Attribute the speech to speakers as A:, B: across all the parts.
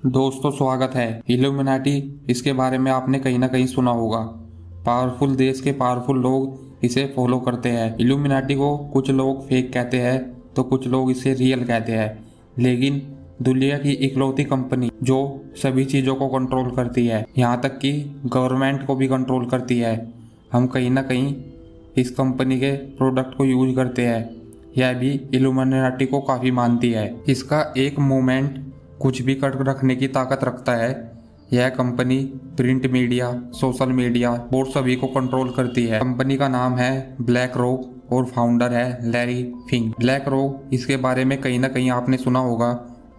A: दोस्तों स्वागत है। इल्यूमिनाटी, इसके बारे में आपने कहीं ना कहीं सुना होगा। पावरफुल देश के पावरफुल लोग इसे फॉलो करते हैं। इल्यूमिनाटी को कुछ लोग फेक कहते हैं तो कुछ लोग इसे रियल कहते हैं, लेकिन दुनिया की इकलौती कंपनी जो सभी चीज़ों को कंट्रोल करती है, यहाँ तक कि गवर्नमेंट को भी कंट्रोल करती है। हम कहीं ना कहीं इस कंपनी के प्रोडक्ट को यूज करते हैं। यह भी इल्यूमिनाटी को काफ़ी मानती है। इसका एक मूवमेंट कुछ भी कर रखने की ताकत रखता है। यह company print media, social media और सभी को कंट्रोल करती है। कंपनी का नाम है ब्लैक रॉक और फाउंडर है लैरी फिंक। ब्लैक रॉक, इसके बारे में कहीं ना कहीं आपने सुना होगा,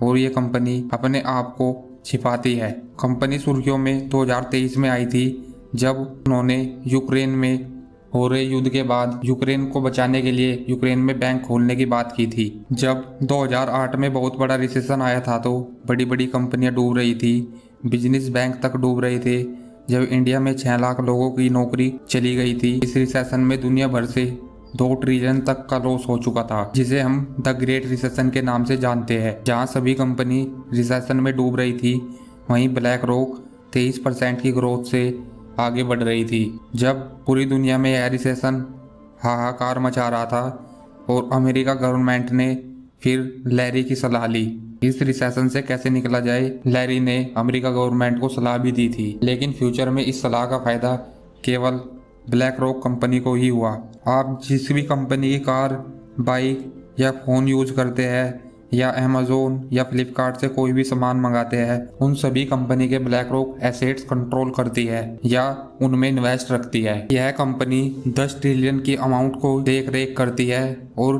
A: और ये कंपनी अपने आप को छिपाती है। कंपनी सुर्खियों में 2023 में आई थी, जब उन्होंने यूक्रेन में हो रहे युद्ध के बाद यूक्रेन को बचाने के लिए यूक्रेन में बैंक खोलने की बात की थी। जब 2008 में बहुत बड़ा रिसेशन आया था तो बड़ी बड़ी कंपनियां डूब रही थी, बिजनेस बैंक तक डूब रहे थे। जब इंडिया में 6 लाख लोगों की नौकरी चली गई थी, इस रिसेशन में दुनिया भर से 2 ट्रिलियन तक का लॉस हो चुका था, जिसे हम द ग्रेट रिसेशन के नाम से जानते हैं। जहां सभी कंपनी रिसेशन में डूब रही थी, वहीं ब्लैक रॉक 23% की ग्रोथ से आगे बढ़ रही थी। जब पूरी दुनिया में यह रिसेशन हाहाकार मचा रहा था और अमेरिका गवर्नमेंट ने फिर लैरी की सलाह ली इस रिसेशन से कैसे निकला जाए। लैरी ने अमेरिका गवर्नमेंट को सलाह भी दी थी, लेकिन फ्यूचर में इस सलाह का फायदा केवल ब्लैक रॉक कंपनी को ही हुआ। आप जिस भी कंपनी की कार, बाइक या फ़ोन यूज करते हैं, या अमेज़ोन या फ्लिपकार्ट से कोई भी सामान मंगाते हैं, उन सभी कंपनी के ब्लैक रॉक एसेट्स कंट्रोल करती है या उनमें इन्वेस्ट रखती है। यह कंपनी 10 ट्रिलियन की अमाउंट को देख रेख करती है और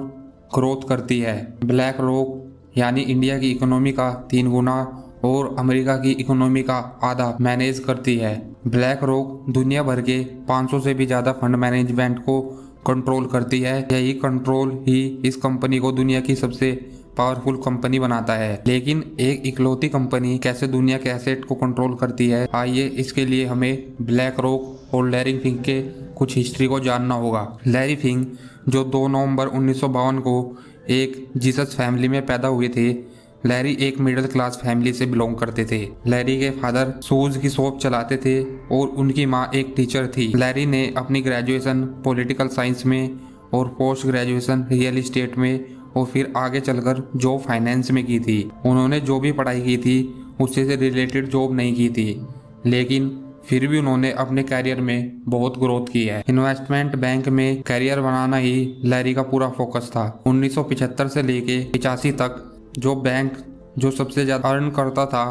A: ग्रोथ करती है। ब्लैक रॉक यानी इंडिया की इकोनॉमी का 3 गुना और अमेरिका की इकोनॉमी का आधा मैनेज करती है। ब्लैक रॉक दुनिया भर के 500 से भी ज़्यादा फंड मैनेजमेंट को कंट्रोल करती है। यही कंट्रोल ही इस कंपनी को दुनिया की सबसे पावरफुल कंपनी बनाता है। लेकिन एक इकलौती कंपनी कैसे दुनिया के एसेट को कंट्रोल करती है, आइए इसके लिए हमें ब्लैक रॉक और लैरी फिंक के कुछ हिस्ट्री को जानना होगा। लैरी फिंक, जो 2 नवंबर 1952 को एक जीसस फैमिली में पैदा हुए थे। लैरी एक मिडिल क्लास फैमिली से बिलोंग करते थे। लैरी के फादर शूज की शॉप चलाते थे और उनकी माँ एक टीचर थी। लैरी ने अपनी ग्रेजुएशन पॉलिटिकल साइंस में और पोस्ट ग्रेजुएशन रियल एस्टेट में और फिर आगे चलकर जॉब फाइनेंस में की थी। उन्होंने जो भी पढ़ाई की थी उससे से रिलेटेड जॉब नहीं की थी, लेकिन फिर भी उन्होंने अपने करियर में बहुत ग्रोथ की है। इन्वेस्टमेंट बैंक में करियर बनाना ही लैरी का पूरा फोकस था। 1975 से लेके 85 तक जो बैंक जो सबसे ज़्यादा अर्न करता था,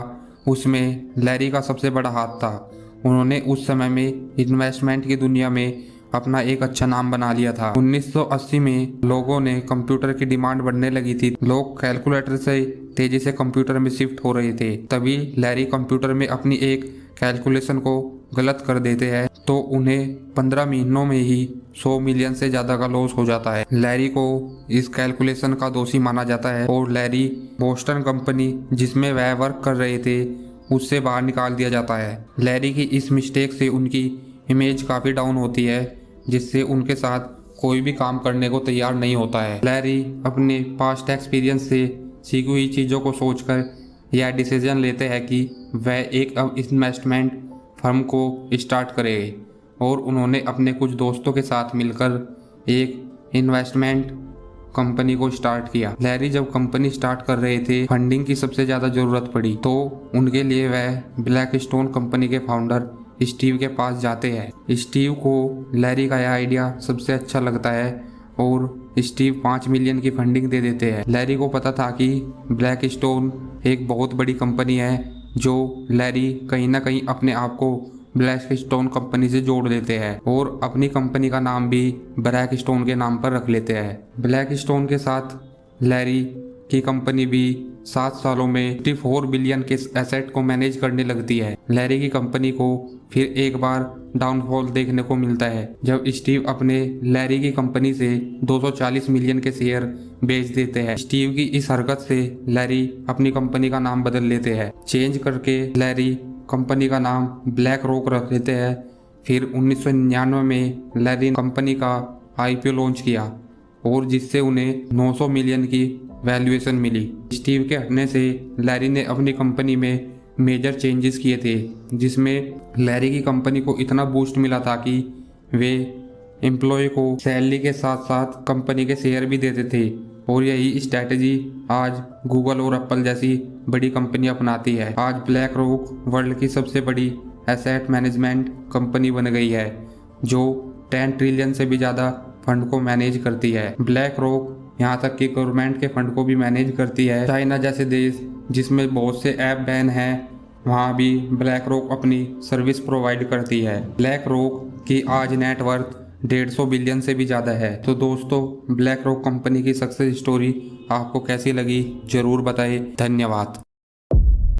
A: उसमें लैरी का सबसे बड़ा हाथ था। उन्होंने उस समय में इन्वेस्टमेंट की दुनिया में अपना एक अच्छा नाम बना लिया था। 1980 में लोगों ने कंप्यूटर की डिमांड बढ़ने लगी थी। लोग कैलकुलेटर से तेजी से कंप्यूटर में शिफ्ट हो रहे थे। तभी लैरी कंप्यूटर में अपनी एक कैलकुलेशन को गलत कर देते हैं तो उन्हें 15 महीनों में ही 100 मिलियन से ज़्यादा का लॉस हो जाता है। लैरी को इस कैलकुलेशन का दोषी माना जाता है और लैरी बोस्टन कंपनी जिसमें वह वर्क कर रहे थे उससे बाहर निकाल दिया जाता है। लैरी की इस मिस्टेक से उनकी इमेज काफ़ी डाउन होती है, जिससे उनके साथ कोई भी काम करने को तैयार नहीं होता है। लैरी अपने पास्ट एक्सपीरियंस से सीखी हुई चीज़ों को सोचकर यह डिसीजन लेते हैं कि वह एक इन्वेस्टमेंट फर्म को स्टार्ट करेंगे और उन्होंने अपने कुछ दोस्तों के साथ मिलकर एक इन्वेस्टमेंट कंपनी को स्टार्ट किया। लैरी जब कंपनी स्टार्ट कर रहे थे, फंडिंग की सबसे ज़्यादा ज़रूरत पड़ी तो उनके लिए वह ब्लैक स्टोन कंपनी के फाउंडर स्टीव के पास जाते हैं। स्टीव को लैरी का यह आइडिया सबसे अच्छा लगता है और स्टीव 5 मिलियन की फंडिंग दे देते हैं। लैरी को पता था कि ब्लैक स्टोन एक बहुत बड़ी कंपनी है, जो लैरी कहीं ना कहीं अपने आप को ब्लैक स्टोन कंपनी से जोड़ देते हैं और अपनी कंपनी का नाम भी ब्लैक स्टोन के नाम पर रख लेते हैं। ब्लैक स्टोन के साथ लैरी की कंपनी भी 7 सालों में 54 बिलियन के एसेट को मैनेज करने लगती है। लैरी की कंपनी को फिर एक बार डाउनफॉल देखने को मिलता है जब स्टीव अपने लैरी की कंपनी से 240 मिलियन के शेयर बेच देते हैं। स्टीव की इस हरकत से लैरी अपनी कंपनी का नाम बदल लेते हैं। चेंज करके लैरी कंपनी का नाम ब्लैक रॉक रख देते हैं। फिर 1999 में लैरी कंपनी का आईपीओ लॉन्च किया और जिससे उन्हें 900 मिलियन की वैल्यूएशन मिली। स्टीव के हटने से लैरी ने अपनी कंपनी में मेजर चेंजेस किए थे, जिसमें लैरी की कंपनी को इतना बूस्ट मिला था कि वे एम्प्लॉय को सैलरी के साथ साथ कंपनी के शेयर भी देते थे। और यही स्ट्रैटेजी आज गूगल और एप्पल जैसी बड़ी कंपनी अपनाती है। आज ब्लैक रॉक वर्ल्ड की सबसे बड़ी एसेट मैनेजमेंट कंपनी बन गई है, जो 10 ट्रिलियन से भी ज़्यादा फंड को मैनेज करती है। ब्लैक रॉक यहाँ तक कि गवर्नमेंट के फंड को भी मैनेज करती है। चाइना जैसे देश जिसमें बहुत से ऐप बैन हैं, वहाँ भी ब्लैक रॉक अपनी सर्विस प्रोवाइड करती है। ब्लैक रॉक की आज नेटवर्थ 150 बिलियन से भी ज़्यादा है। तो दोस्तों, ब्लैक रॉक कंपनी की सक्सेस स्टोरी आपको कैसी लगी ज़रूर बताइए। धन्यवाद।